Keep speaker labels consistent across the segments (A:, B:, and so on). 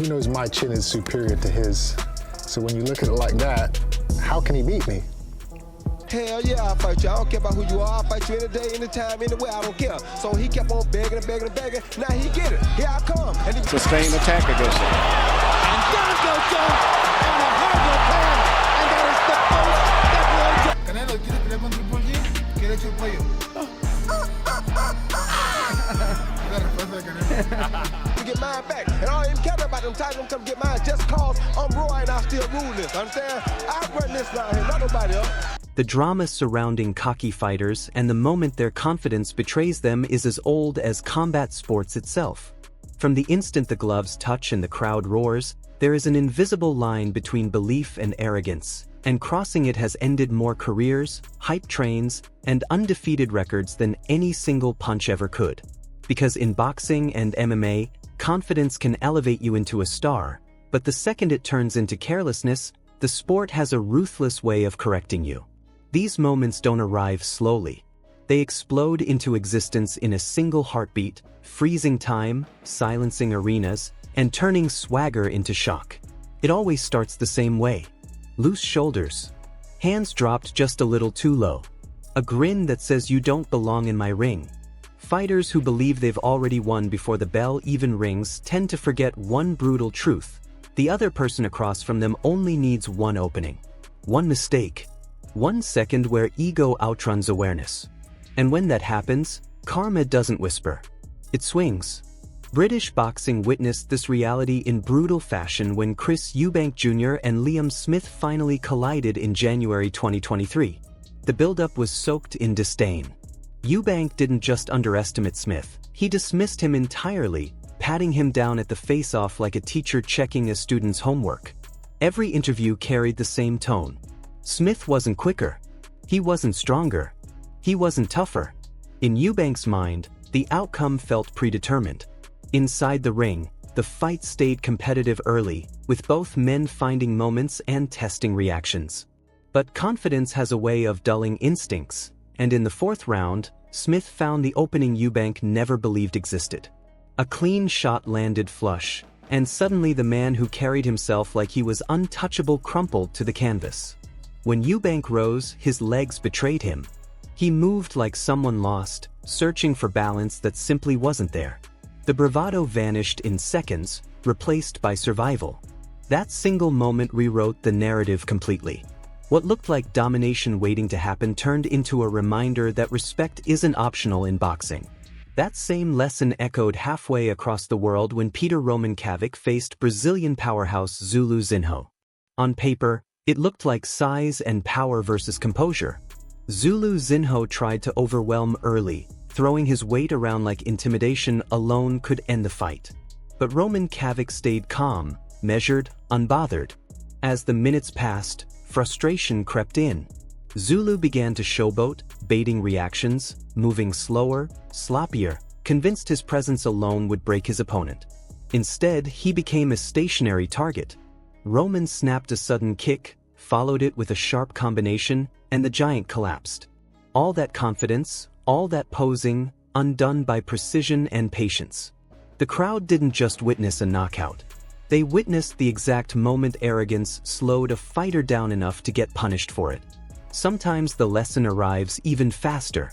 A: he knows my chin is superior to his. So when you look at it like that, how can he beat me?
B: Hell yeah, I'll fight you. I don't care about who you are. I'll fight you any day, anytime, anywhere. I don't care. So he kept on begging and begging and begging. Now he get it. Here I come. And he
C: sustained attack against him.
D: And down goes Jones on a horrible turn. And that is the first step.
E: Canelo, ¿quieres pelear con Triple G? ¿Quieres echar el pollo? La respuesta de Canelo.
B: To get mine back. And I don't even care about them titles. I'm coming to get mine just cause I'm Roy and I still rule this. Understand? I run this around here, not nobody else.
F: The drama surrounding cocky fighters and the moment their confidence betrays them is as old as combat sports itself. From the instant the gloves touch and the crowd roars, there is an invisible line between belief and arrogance, and crossing it has ended more careers, hype trains, and undefeated records than any single punch ever could. Because in boxing and MMA, confidence can elevate you into a star, but the second it turns into carelessness, the sport has a ruthless way of correcting you. These moments don't arrive slowly. They explode into existence in a single heartbeat, freezing time, silencing arenas, and turning swagger into shock. It always starts the same way. Loose shoulders. Hands dropped just a little too low. A grin that says you don't belong in my ring. Fighters who believe they've already won before the bell even rings tend to forget one brutal truth. The other person across from them only needs one opening. One mistake. 1 second where ego outruns awareness. And when that happens, karma doesn't whisper. It swings. British boxing witnessed this reality in brutal fashion when Chris Eubank Jr. and Liam Smith finally collided in January 2023. The buildup was soaked in disdain. Eubank didn't just underestimate Smith, he dismissed him entirely, patting him down at the face-off like a teacher checking a student's homework. Every interview carried the same tone. Smith wasn't quicker. He wasn't stronger. He wasn't tougher. In Eubank's mind, the outcome felt predetermined. Inside the ring, the fight stayed competitive early, with both men finding moments and testing reactions. But confidence has a way of dulling instincts, and in the fourth round, Smith found the opening Eubank never believed existed. A clean shot landed flush, and suddenly the man who carried himself like he was untouchable crumpled to the canvas. When Eubank rose, his legs betrayed him. He moved like someone lost, searching for balance that simply wasn't there. The bravado vanished in seconds, replaced by survival. That single moment rewrote the narrative completely. What looked like domination waiting to happen turned into a reminder that respect isn't optional in boxing. That same lesson echoed halfway across the world when Peter Romancavic faced Brazilian powerhouse Zulu Zinho. On paper, it looked like size and power versus composure. Zulu Zinho tried to overwhelm early, throwing his weight around like intimidation alone could end the fight. But Romancavic stayed calm, measured, unbothered. As the minutes passed, frustration crept in. Zulu began to showboat, baiting reactions, moving slower, sloppier, convinced his presence alone would break his opponent. Instead, he became a stationary target. Roman snapped a sudden kick, followed it with a sharp combination, and the giant collapsed. All that confidence, all that posing, undone by precision and patience. The crowd didn't just witness a knockout. They witnessed the exact moment arrogance slowed a fighter down enough to get punished for it. Sometimes the lesson arrives even faster.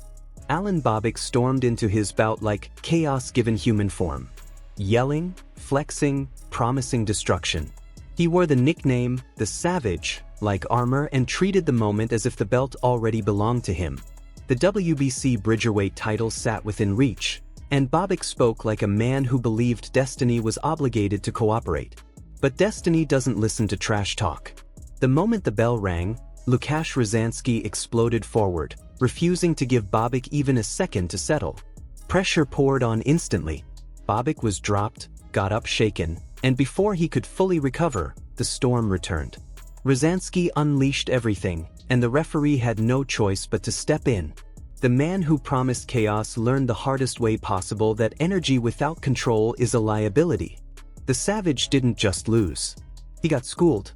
F: Alan Babic stormed into his bout like chaos given human form. Yelling, flexing, promising destruction. He wore the nickname, the Savage, like armor and treated the moment as if the belt already belonged to him. The WBC Bridgerweight title sat within reach, and Babic spoke like a man who believed destiny was obligated to cooperate. But destiny doesn't listen to trash talk. The moment the bell rang, Łukasz Ryzański exploded forward, refusing to give Babic even a second to settle. Pressure poured on instantly. Babic was dropped, got up shaken, and before he could fully recover, the storm returned. Ryzański unleashed everything, and the referee had no choice but to step in. The man who promised chaos learned the hardest way possible that energy without control is a liability. The Savage didn't just lose. He got schooled.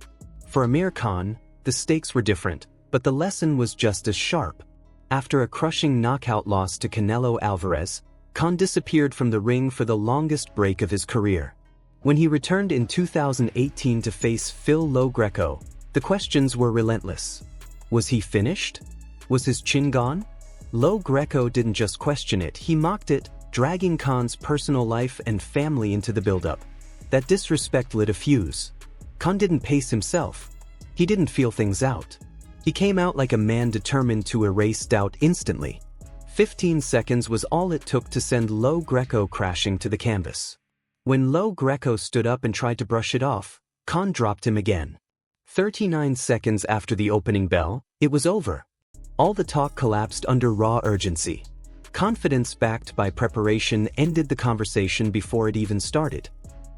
F: For Amir Khan, the stakes were different, but the lesson was just as sharp. After a crushing knockout loss to Canelo Alvarez, Khan disappeared from the ring for the longest break of his career. When he returned in 2018 to face Phil Greco, the questions were relentless. Was he finished? Was his chin gone? Greco didn't just question it, he mocked it, dragging Khan's personal life and family into the build-up. That disrespect lit a fuse. Khan didn't pace himself. He didn't feel things out. He came out like a man determined to erase doubt instantly. 15 seconds was all it took to send Greco crashing to the canvas. When Greco stood up and tried to brush it off, Khan dropped him again. 39 seconds after the opening bell, it was over. All the talk collapsed under raw urgency. Confidence backed by preparation ended the conversation before it even started.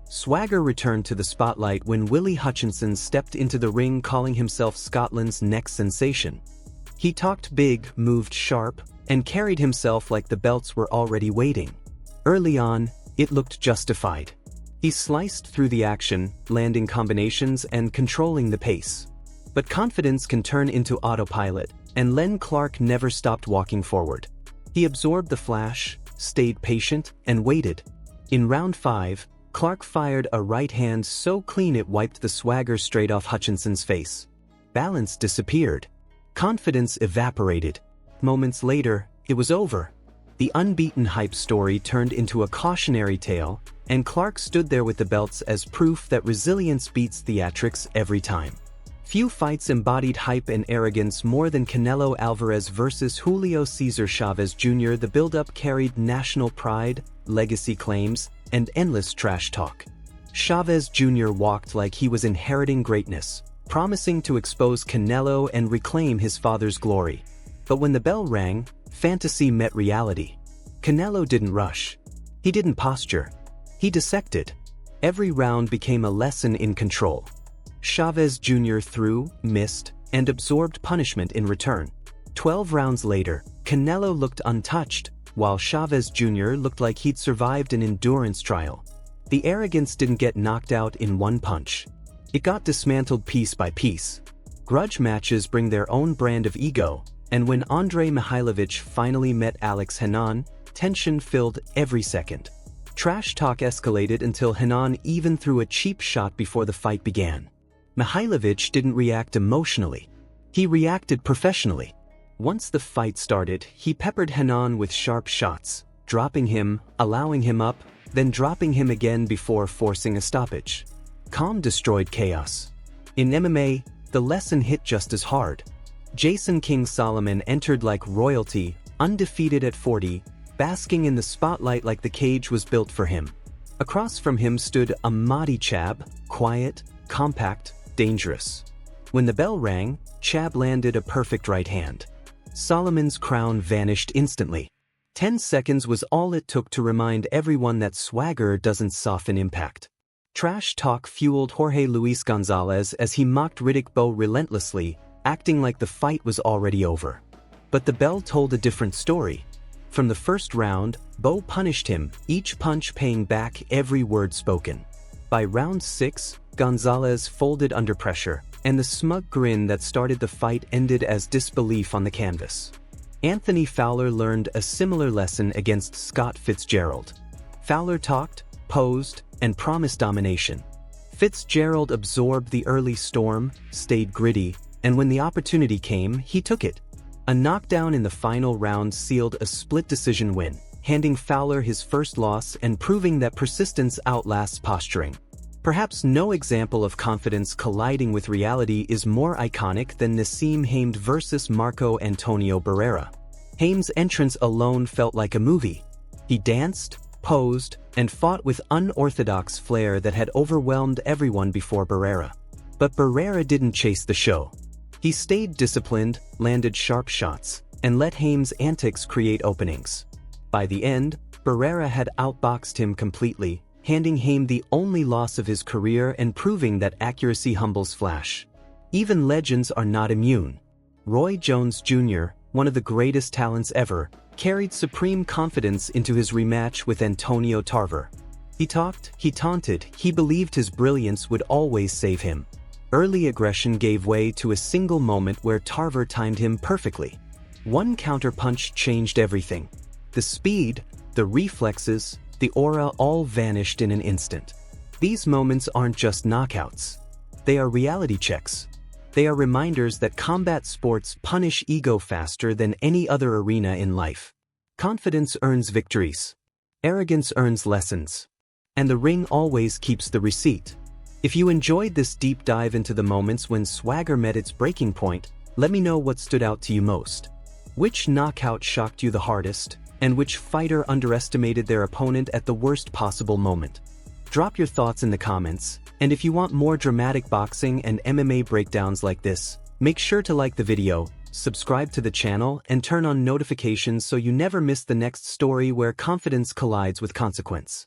F: Swagger returned to the spotlight when Willie Hutchinson stepped into the ring calling himself Scotland's next sensation. He talked big, moved sharp, and carried himself like the belts were already waiting. Early on, it looked justified. He sliced through the action, landing combinations and controlling the pace. But confidence can turn into autopilot, and Len Clark never stopped walking forward. He absorbed the flash, stayed patient, and waited. In round 5, Clark fired a right hand so clean it wiped the swagger straight off Hutchinson's face. Balance disappeared. Confidence evaporated. Moments later, it was over. The unbeaten hype story turned into a cautionary tale, and Clark stood there with the belts as proof that resilience beats theatrics every time. Few fights embodied hype and arrogance more than Canelo Alvarez versus Julio Cesar Chavez Jr. The build-up carried national pride, legacy claims, and endless trash talk. Chavez Jr. walked like he was inheriting greatness, promising to expose Canelo and reclaim his father's glory. But when the bell rang, fantasy met reality. Canelo didn't rush. He didn't posture. He dissected. Every round became a lesson in control. Chavez Jr. threw, missed, and absorbed punishment in return. 12 rounds later, Canelo looked untouched, while Chavez Jr. looked like he'd survived an endurance trial. The arrogance didn't get knocked out in one punch. It got dismantled piece by piece. Grudge matches bring their own brand of ego, and when Andre Mihailovic finally met Alex Henan, tension filled every second. Trash talk escalated until Henan even threw a cheap shot before the fight began. Mihailovic didn't react emotionally. He reacted professionally. Once the fight started, he peppered Henan with sharp shots, dropping him, allowing him up, then dropping him again before forcing a stoppage. Calm destroyed chaos. In MMA, the lesson hit just as hard. Jason King Solomon entered like royalty, undefeated at 40, basking in the spotlight like the cage was built for him. Across from him stood Amadi Chab, quiet, compact, dangerous. When the bell rang, Chab landed a perfect right hand. Solomon's crown vanished instantly. 10 seconds was all it took to remind everyone that swagger doesn't soften impact. Trash talk fueled Jorge Luis Gonzalez as he mocked Riddick Bowe relentlessly, acting like the fight was already over. But the bell told a different story. From the first round, Bowe punished him, each punch paying back every word spoken. By round 6, Gonzalez folded under pressure, and the smug grin that started the fight ended as disbelief on the canvas. Anthony Fowler learned a similar lesson against Scott Fitzgerald. Fowler talked, posed, and promised domination. Fitzgerald absorbed the early storm, stayed gritty, and when the opportunity came, he took it. A knockdown in the final round sealed a split decision win, handing Fowler his first loss and proving that persistence outlasts posturing. Perhaps no example of confidence colliding with reality is more iconic than Nassim Hamed versus Marco Antonio Barrera. Hame's entrance alone felt like a movie. He danced, posed, and fought with unorthodox flair that had overwhelmed everyone before Barrera. But Barrera didn't chase the show. He stayed disciplined, landed sharp shots, and let Hame's antics create openings. By the end, Barrera had outboxed him completely, handing Hame the only loss of his career and proving that accuracy humbles flash. Even legends are not immune. Roy Jones Jr., one of the greatest talents ever, carried supreme confidence into his rematch with Antonio Tarver. He talked, he taunted, he believed his brilliance would always save him. Early aggression gave way to a single moment where Tarver timed him perfectly. One counterpunch changed everything. The speed, the reflexes, the aura all vanished in an instant. These moments aren't just knockouts. They are reality checks. They are reminders that combat sports punish ego faster than any other arena in life. Confidence earns victories. Arrogance earns lessons. And the ring always keeps the receipt. If you enjoyed this deep dive into the moments when swagger met its breaking point, let me know what stood out to you most. Which knockout shocked you the hardest, and which fighter underestimated their opponent at the worst possible moment? Drop your thoughts in the comments, and if you want more dramatic boxing and MMA breakdowns like this, make sure to like the video, subscribe to the channel, and turn on notifications so you never miss the next story where confidence collides with consequence.